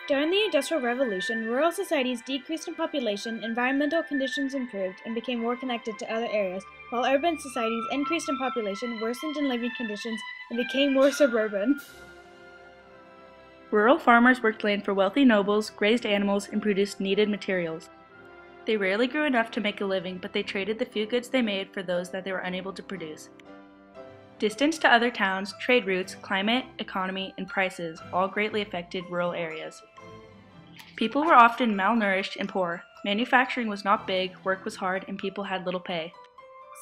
During the Industrial Revolution, rural societies decreased in population, environmental conditions improved, and became more connected to other areas, while urban societies increased in population, worsened in living conditions, and became more suburban. Rural farmers worked land for wealthy nobles, grazed animals, and produced needed materials. They rarely grew enough to make a living, but they traded the few goods they made for those that they were unable to produce. Distance to other towns, trade routes, climate, economy, and prices all greatly affected rural areas. People were often malnourished and poor. Manufacturing was not big, work was hard, and people had little pay.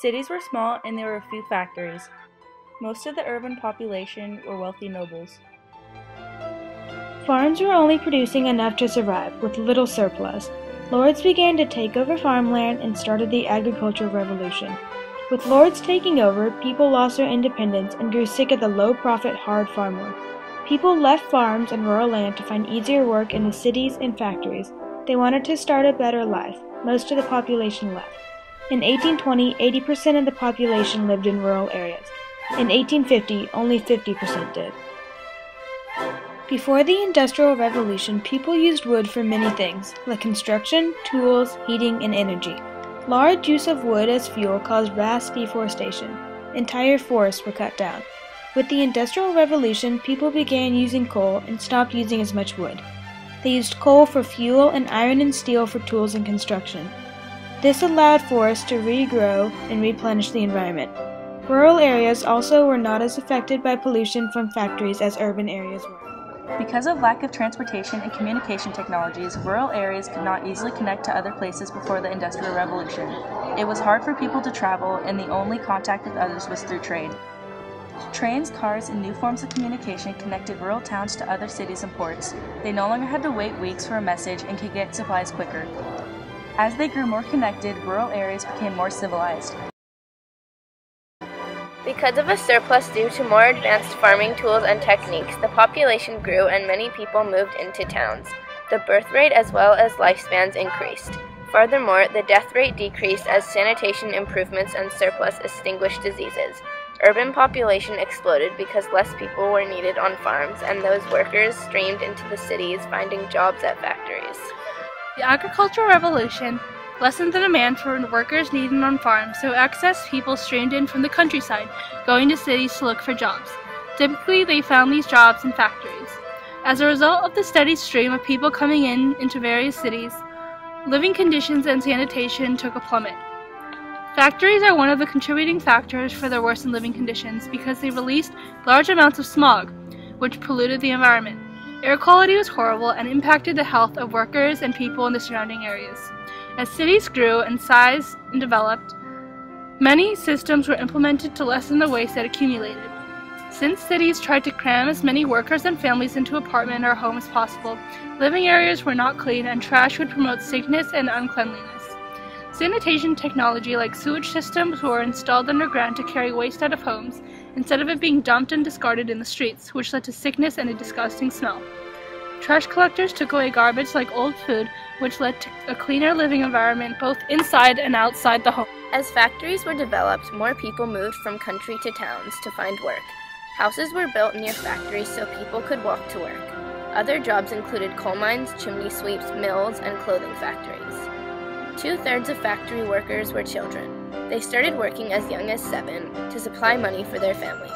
Cities were small and there were a few factories. Most of the urban population were wealthy nobles. Farms were only producing enough to survive, with little surplus. Lords began to take over farmland and started the agricultural revolution. With lords taking over, people lost their independence and grew sick of the low-profit, hard farm work. People left farms and rural land to find easier work in the cities and factories. They wanted to start a better life. Most of the population left. In 1820, 80% of the population lived in rural areas. In 1850, only 50% did. Before the Industrial Revolution, people used wood for many things, like construction, tools, heating, and energy. Large use of wood as fuel caused vast deforestation. Entire forests were cut down. With the Industrial Revolution, people began using coal and stopped using as much wood. They used coal for fuel and iron and steel for tools and construction. This allowed forests to regrow and replenish the environment. Rural areas also were not as affected by pollution from factories as urban areas were. Because of lack of transportation and communication technologies, rural areas could not easily connect to other places before the Industrial Revolution. It was hard for people to travel, and the only contact with others was through trade. Trains, cars, and new forms of communication connected rural towns to other cities and ports. They no longer had to wait weeks for a message and could get supplies quicker. As they grew more connected, rural areas became more civilized. Because of a surplus due to more advanced farming tools and techniques, the population grew and many people moved into towns. The birth rate as well as lifespans increased. Furthermore, the death rate decreased as sanitation improvements and surplus extinguished diseases. Urban population exploded because less people were needed on farms, and those workers streamed into the cities, finding jobs at factories. The agricultural revolution lessened the demand for workers needed on farms, so excess people streamed in from the countryside, going to cities to look for jobs. Typically, they found these jobs in factories. As a result of the steady stream of people coming into various cities, living conditions and sanitation took a plummet. Factories are one of the contributing factors for the worsened living conditions because they released large amounts of smog, which polluted the environment. Air quality was horrible and impacted the health of workers and people in the surrounding areas. As cities grew in size and developed, many systems were implemented to lessen the waste that accumulated. Since cities tried to cram as many workers and families into apartment or home as possible, living areas were not clean and trash would promote sickness and uncleanliness. Sanitation technology like sewage systems were installed underground to carry waste out of homes, instead of it being dumped and discarded in the streets, which led to sickness and a disgusting smell. Trash collectors took away garbage like old food, which led to a cleaner living environment both inside and outside the home. As factories were developed, more people moved from country to towns to find work. Houses were built near factories so people could walk to work. Other jobs included coal mines, chimney sweeps, mills, and clothing factories. 2/3 of factory workers were children. They started working as young as 7 to supply money for their families.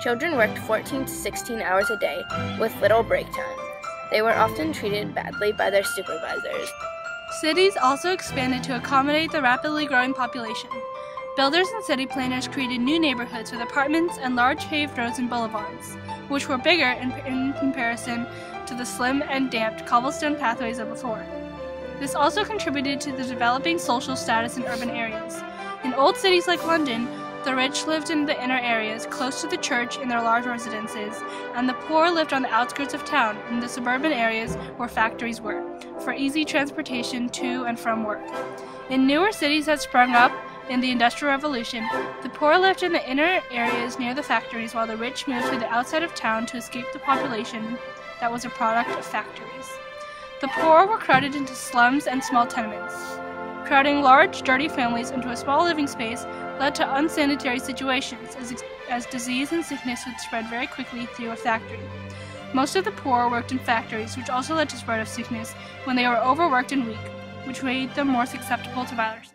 Children worked 14 to 16 hours a day with little break time. They were often treated badly by their supervisors. Cities also expanded to accommodate the rapidly growing population. Builders and city planners created new neighborhoods with apartments and large paved roads and boulevards, which were bigger in comparison to the slim and damped cobblestone pathways of before. This also contributed to the developing social status in urban areas. In old cities like London, the rich lived in the inner areas, close to the church in their large residences, and the poor lived on the outskirts of town, in the suburban areas where factories were, for easy transportation to and from work. In newer cities that sprung up in the Industrial Revolution, the poor lived in the inner areas near the factories, while the rich moved to the outside of town to escape the population that was a product of factories. The poor were crowded into slums and small tenements. Crowding large, dirty families into a small living space led to unsanitary situations, as disease and sickness would spread very quickly through a factory. Most of the poor worked in factories, which also led to spread of sickness when they were overworked and weak, which made them more susceptible to viruses.